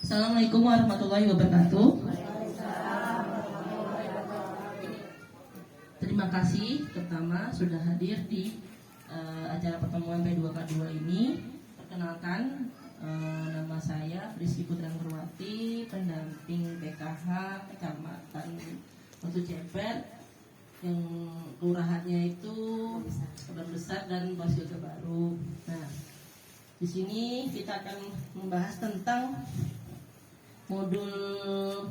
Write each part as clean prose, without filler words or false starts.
Assalamualaikum warahmatullahi wabarakatuh. Terima kasih pertama sudah hadir di acara pertemuan P2K2 ini. Perkenalkan, nama saya Rizky Putra Nurwati, pendamping PKH Kecamatan Batu Cepet, yang kelurahannya itu Kebon Besar dan Bosyoto Baru. Nah, di sini kita akan membahas tentang modul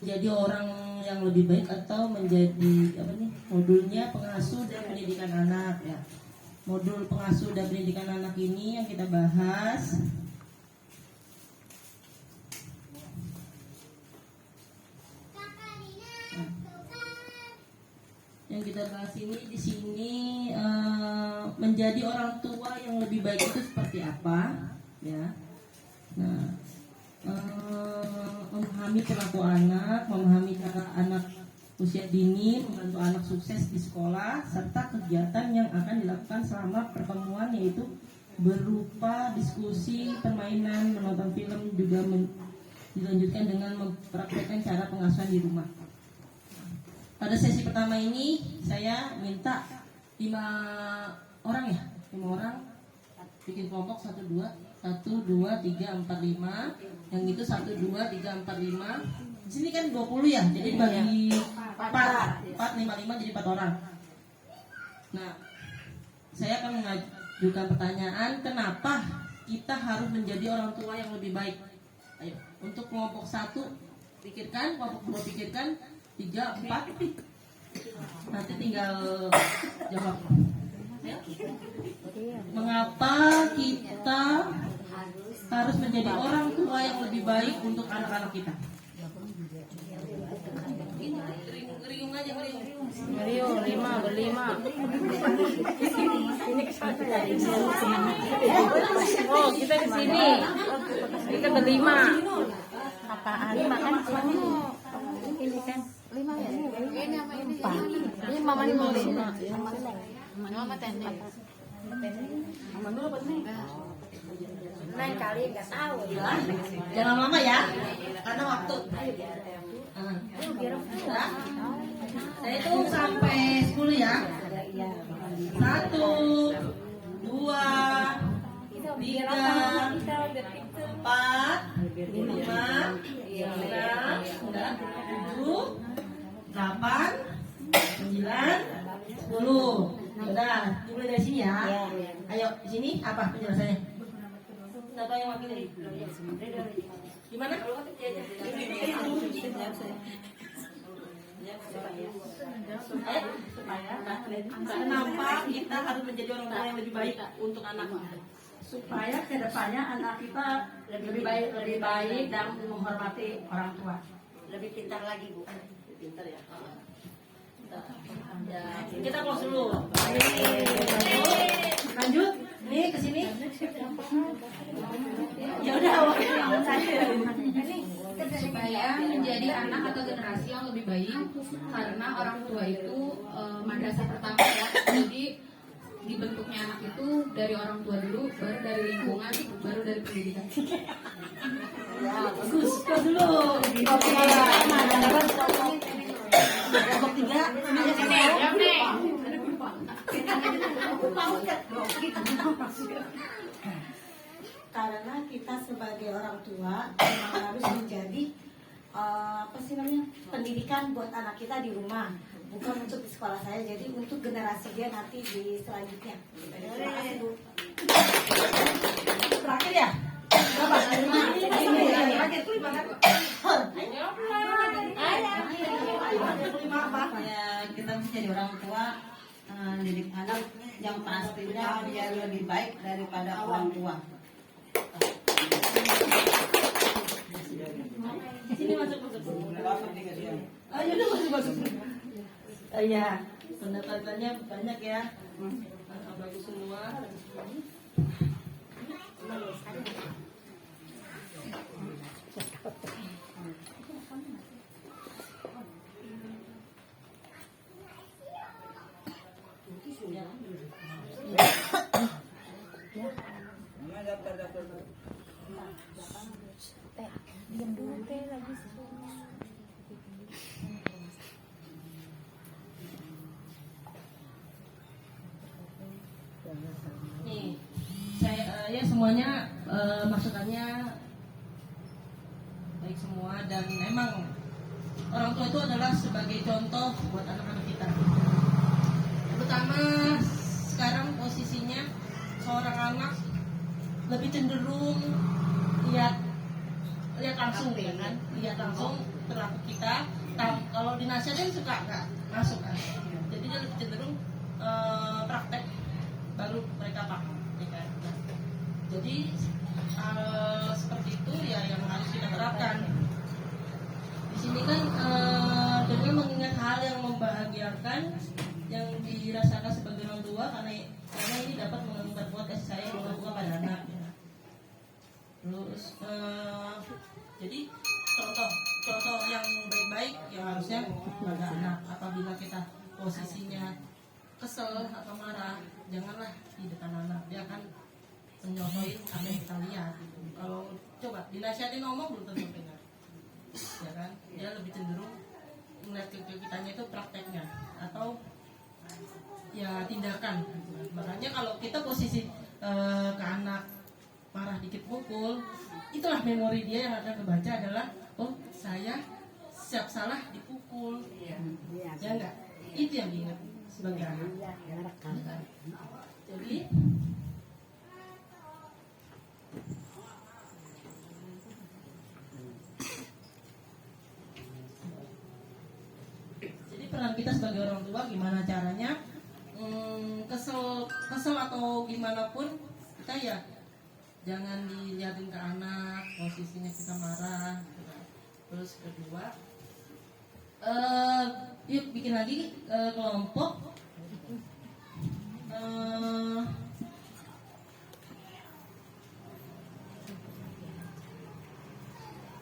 menjadi orang yang lebih baik atau menjadi modulnya pengasuh dan pendidikan anak ya. Modul pengasuh dan pendidikan anak ini yang kita bahas. Yang kita bahas ini di sini menjadi orang tua yang lebih baik itu seperti apa ya. Nah, memahami perilaku anak, memahami cara anak usia dini, membantu anak sukses di sekolah, serta kegiatan yang akan dilakukan selama pertemuan, yaitu berupa diskusi, permainan, menonton film, juga dilanjutkan dengan mempraktekkan cara pengasuhan di rumah. Pada sesi pertama ini saya minta 5 orang ya, 5 orang bikin kelompok 1, 2, 3, 4, 5. Yang itu 1, 2, 3, 4, 5. Di sini kan 20 ya, jadi bagi 4, 5, 5 jadi 4 orang. Nah, saya akan mengajukan pertanyaan, kenapa kita harus menjadi orang tua yang lebih baik? Ayo, untuk kelompok 1 pikirkan, kelompok 2 pikirkan, 3, 4. Nanti tinggal jawab. Ya. Mengapa kita harus menjadi orang tua yang lebih baik untuk anak-anak kita? Ngeriung aja, ngeriung 5 berlima. Oh, kita ke sini. Kita berlima. Apaan? Makan semua. Ini kan 5 ya. Ini sama ini. 5 mana 5. Mama tenda. Mama dulu apa nih? Lain kali nggak tahu. Jangan lama ya, karena waktu. Saya hitung sampai 10 ya. 1, 2, 3, 4, 5, 6, 7, 8, 9, 10. Udah, dimulai dari sini ya. Ayo, di sini apa penjelasannya? Siapa yang wakili? Gimana? Kenapa kita harus menjadi orang tua yang lebih baik untuk anak? Supaya kedepannya anak kita lebih baik dan menghormati orang tua. Lebih pintar lagi, Bu. Pintar ya. Kita close dulu. Lanjut. Nih ke sini. Ya udah, supaya menjadi anak atau generasi yang lebih baik, karena orang tua itu madrasah pertama ya. Jadi dibentuknya anak itu dari orang tua dulu, baru dari lingkungan, baru dari pendidikan. Ya, bagus. Close dulu. Kelompok 3. Karena kita sebagai orang tua harus menjadi pendidikan buat anak kita di rumah, bukan untuk di sekolah saya, jadi untuk generasi dia nanti di selanjutnya. Terima kasih, Bu. Terakhir ya? Berapa? 5. Terakhir 5 kan? Ya, kita bisa jadi orang tua, didik anak yang pastinya dia lebih baik daripada orang tua. Sini masuk. Oh, ya udah masuk. Iya, pendapatannya banyak ya. Bagus semua. Diam dulu teh lagi. Nih, saya ya semuanya masukannya baik semua dan memang orang tua itu adalah sebagai contoh buat anak-anak kita. Terutama sekarang posisinya seorang anak lebih cenderung lihat langsung ya kan, lihat langsung perilaku kita. Kalau dinasihatin suka nggak masuk kan, jadi dia lebih cenderung praktek baru mereka paham ya kan. Jadi seperti itu ya yang harus kita terapkan di sini kan, dengan mengingat hal yang membahagiakan yang dirasakan sebagai orang tua, karena ini dapat memperkuat kasih sayang orang tua pada anak ya. Terus jadi contoh yang baik-baik yang harusnya pada anak. Apabila kita posisinya kesel atau marah, janganlah di depan anak, dia akan menyontohin apa yang kita lihat gitu. Kalau coba dinasihatin ngomong belum tentu dengar ya kan, dia lebih cenderung melihat ke kitanya itu prakteknya atau ya tindakan. Makanya kalau kita posisi ke anak marah dikit pukul, itulah memori dia yang akan kebaca adalah, oh saya siap salah dipukul ya enggak, itu yang diingat sebagai anak. Jadi peran kita sebagai orang tua gimana caranya, kesel atau gimana pun kita ya jangan dilihatin ke anak posisinya kita marah gitu kan. Terus kedua, yuk bikin lagi kelompok.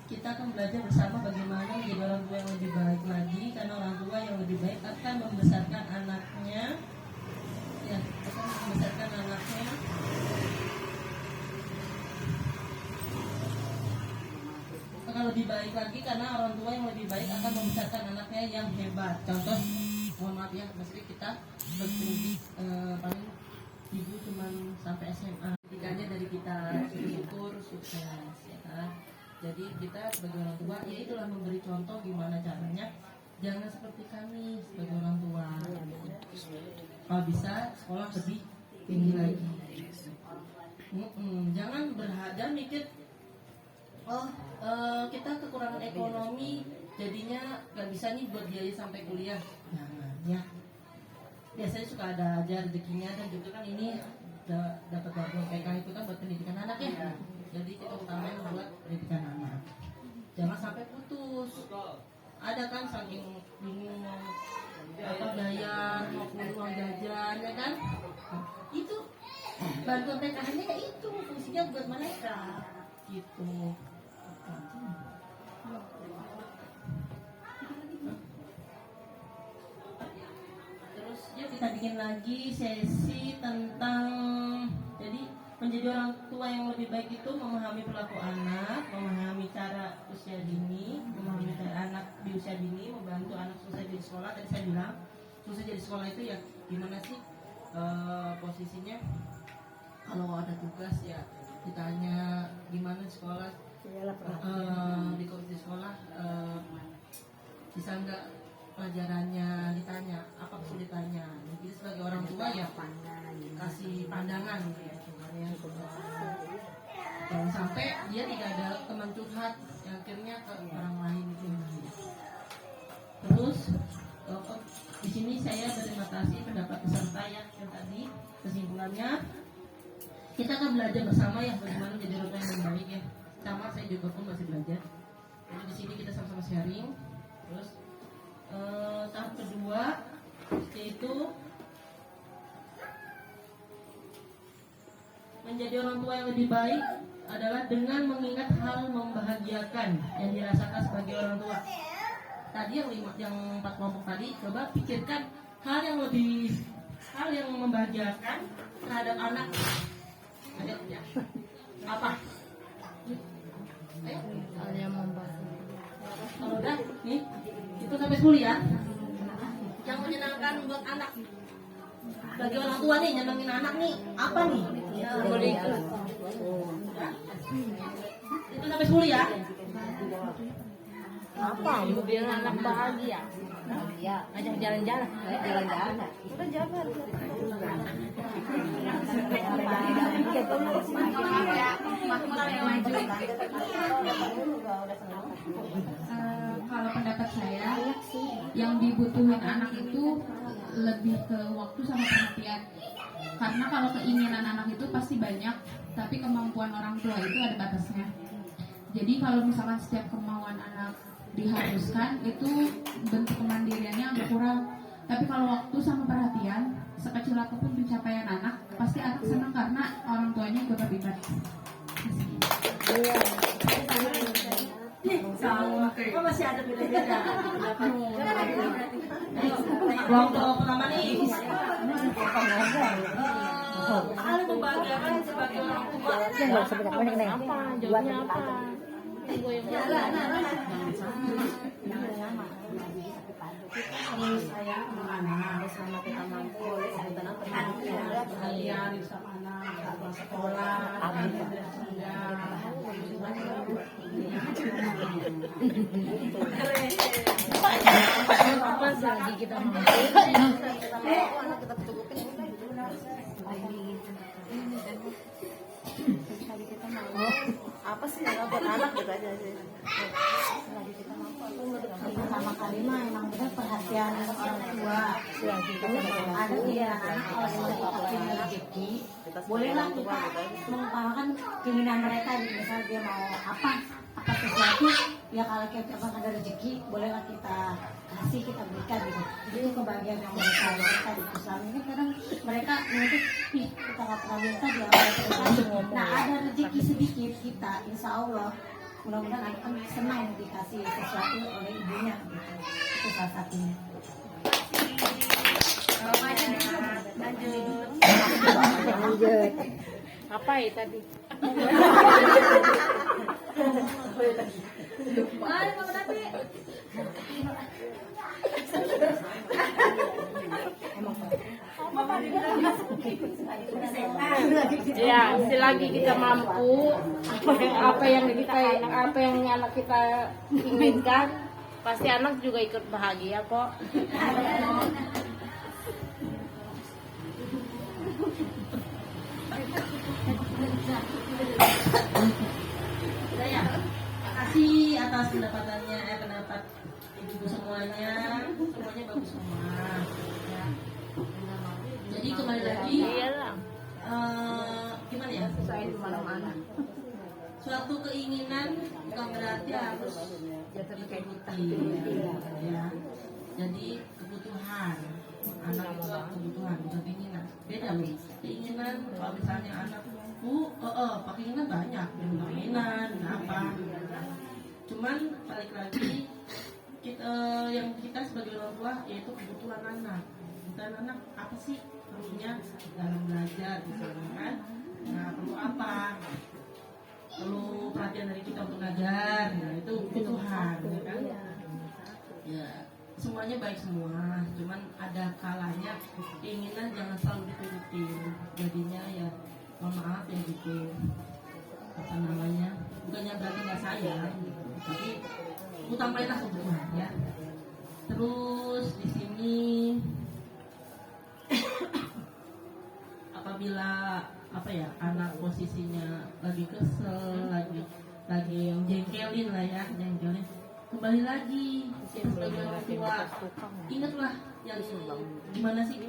Kita akan belajar bersama bagaimana menjadi orang tua yang lebih baik lagi, karena orang tua yang lebih baik akan membesarkan anaknya, ya akan membesarkan anaknya akan lebih baik lagi, karena orang tua yang lebih baik akan membesarkan anaknya yang hebat. Contoh, mohon maaf ya, maksudnya kita berpendidik paling ibu cuma sampai SMA, pendidikannya dari kita syukur sukses ya kan. Jadi kita sebagai orang tua ya itulah memberi contoh gimana caranya, jangan seperti kami sebagai orang tua. Kalau bisa sekolah lebih tinggi lagi. Jangan berhadap mikir, oh kita kekurangan ekonomi jadinya nggak bisa nih buat biaya sampai kuliah. Jangan ya. Biasanya suka ada aja rezekinya, dan juga kan ini dapat bantuan PK itu kan buat pendidikan anak ya. Jadi kita utamain buat pendidikan anak. Jangan sampai putus. Ada kan saking bingung apa bayar, mau uang jajan ya kan. Itu bantuan PKH-nya ya itu fungsinya buat mereka gitu. Terus ya kita bikin lagi sesi tentang, jadi menjadi orang tua yang lebih baik itu memahami perilaku anak, memahami cara usia dini, memahami cara anak di usia dini, membantu anak susah jadi sekolah. Tadi saya bilang susah jadi sekolah itu ya gimana sih posisinya, kalau ada tugas ya ditanya gimana di sekolah, di sekolah bisa nggak pelajarannya, ditanya apa kesulitannya. Jadi sebagai orang tua ya kasih pandangan gitu kan ya. Jangan sampai dia tidak ada teman curhat yang akhirnya ke orang lain gitu. Terus di sini saya berterima kasih pendapat peserta ya, yang tadi kesimpulannya kita akan belajar bersama ya bagaimana menjadi orang tua yang lebih baik ya. Sama saya juga pun masih belajar. Jadi di sini kita sama-sama sharing. Terus tahap kedua yaitu menjadi orang tua yang lebih baik adalah dengan mengingat hal membahagiakan yang dirasakan sebagai orang tua. Tadi yang 4 kelompok tadi, coba pikirkan hal yang membahagiakan terhadap anak. Ada ya? Apa? Kalau udah, nih, itu sampai 10 ya. Yang menyenangkan buat anak. Bagi orang tua nih, nyenengin anak nih, apa nih? Ya, boleh ikut. Itu sampai 10 ya. Apa? Biar anak bahagia. Ya, ajak jalan-jalan. Jalan-jalan. Udah jalan. Kalau pendapat saya, yang dibutuhin anak itu lebih ke waktu sama perhatian. Karena kalau keinginan anak itu pasti banyak, tapi kemampuan orang tua itu ada batasnya. Jadi kalau misalkan setiap kemauan anak diharuskan, itu bentuk kemandiriannya agak kurang. Tapi kalau waktu sama perhatian, sekecil apapun pencapaian anak, pasti anak senang karena orang tuanya ikut terlibat. Sama, kok masih ada beda-beda. Kelompok pertama nih. Hal membahagiakan sebagai orang tua. Jawabnya apa? Saya anak selama kita mampu, perhatian sama anak, sekolah, Apa lagi kita mau? Apa sih yang buat anak gitu aja sih. Pertama kali mah emang benar perhatian orang tua. Ada dia kalau sudah punya rezeki, bolehlah kita mengutamakan keinginan mereka. Misal dia mau apa sesuatu, ya kalau kita ada rezeki, bolehlah kita kasih, kita berikan gitu. Itu kebahagiaan yang mereka itu selama ini kadang mereka menuntut, kita nggak pernah minta dia nah ada rezeki sedikit kita, insya Allah mudah-mudahan anak kan senang dikasih sesuatu oleh ibunya gitu. Itu salah satunya. Lanjut. Apa ya tadi? Ya, selagi kita mampu, apa yang anak kita inginkan, pasti anak juga ikut bahagia kok. Udah ya. Makasih atas pendapatannya, pendapat ibu semuanya bagus semua. Ya. Jadi kembali lagi, gimana ya? Suatu keinginan bukan berarti harus dituruti, ya. Jadi kebutuhan anak itu kebutuhan, bukan keinginan. Beda loh. Keinginan kalau misalnya anakku, keinginan banyak, mainan, apa. Cuman balik lagi kita sebagai orang tua yaitu kebutuhan anak. Dan anak apa sih perlunya dalam belajar misalnya kan? Nah perlu apa? Perlu perhatian dari kita untuk ngajar, nah itu kebutuhan, ya kan? Ya semuanya baik semua, cuman ada kalanya keinginan jangan selalu diturutin, jadinya ya mohon maaf ya gitu, apa namanya? Bukannya berarti nggak sayang, tapi utamainlah kebutuhan ya. Terus di sini apabila anak posisinya lagi kesel, lagi yang jengkelin lah ya, jengkelin, kembali lagi sebagai orang tua, ingatlah yang gimana sih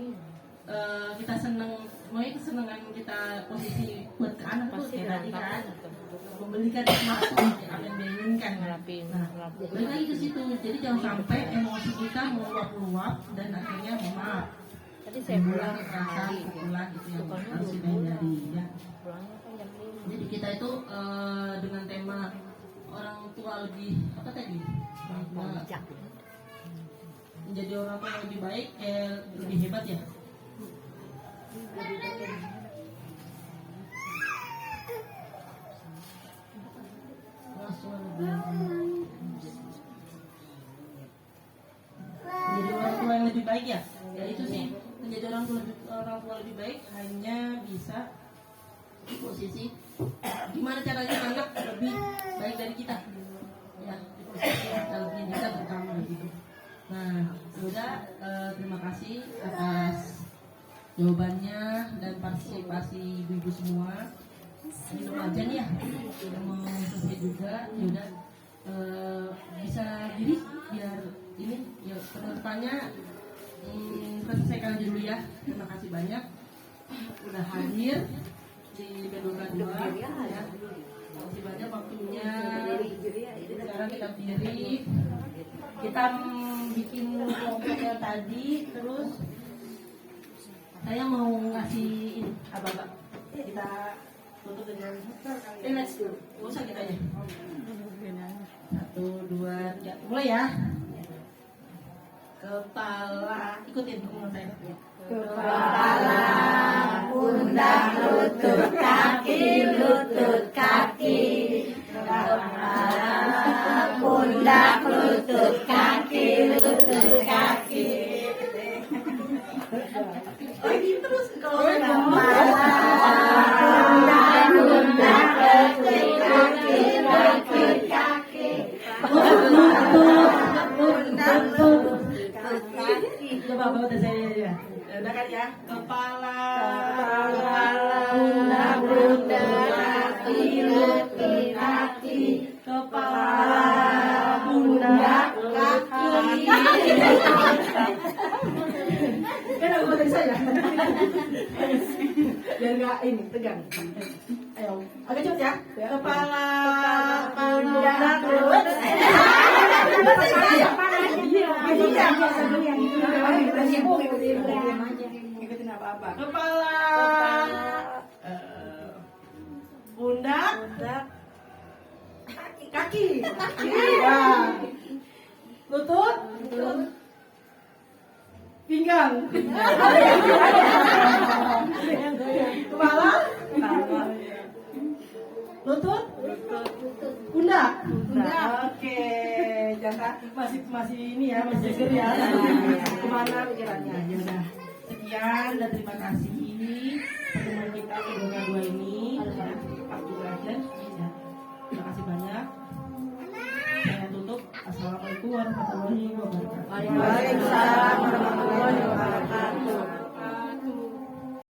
kita seneng, semuanya kesenangan kita posisi buat ke anak tuh kayak tadi kan, memberikan sesuatu yang dia inginkan. Nah, balik lagi ke situ, jadi jangan sampai emosi kita meluap-luap dan akhirnya maaf. Pulang perasaan pukulan itu yang harus kita hindari ya. Jadi kita itu dengan tema orang tua lebih apa tadi? Menjadi orang tua yang lebih baik, lebih hebat ya. Langsung orang tua lebih baik hanya bisa di posisi gimana caranya anak lebih baik dari kita, ya di posisi dalam pendidikan terutama gitu. Nah, udah terima kasih atas jawabannya dan partisipasi ibu-ibu semua. Minum aja nih ya, udah mau selesai juga. Ya udah bisa diri biar ini ya penerusannya selesaikan aja dulu ya. Terima kasih banyak udah hadir di B22 ya. Terima kasih banyak waktunya. Sekarang kita berdiri, kita bikin kelompoknya tadi, terus saya mau ngasih ini apa-apa. Kita tutup dengan let's go. Gak usah kita aja. 1, 2, 3, mulai ya. Kepala, ikutin dukungan saya. Kepala, pundak, lutut, kaki, lutut, kaki. Kepala, pundak, lutut, kaki, lutut, kaki. Lagi terus kalau Kepala, pundak, lutut, kaki, lutut, kaki. lutut. Coba udah saya ya. Udah kan ya. Kepala, Pundak, lutut, kaki, lutut, kaki. kepala, Pundak, kaki. Kan aku dari saya. Biar nggak ini tegang. Ayo, agak cepet ya. Kepala, pundak, lutut. Ikutin apa-apa. Kepala, pundak, kaki, ya. Lutut, pinggang, kepala, lutut, pundak. Oke, jangan masih ini ya, masih seger ya. Kemana pikirannya? Ya udah. Sekian dan terima kasih pertemuan kita kedua dua ini. Abdul Rahman. Ya. Terima kasih banyak. Saya tutup. Assalamualaikum warahmatullahi wabarakatuh. Waalaikumsalam warahmatullahi wabarakatuh.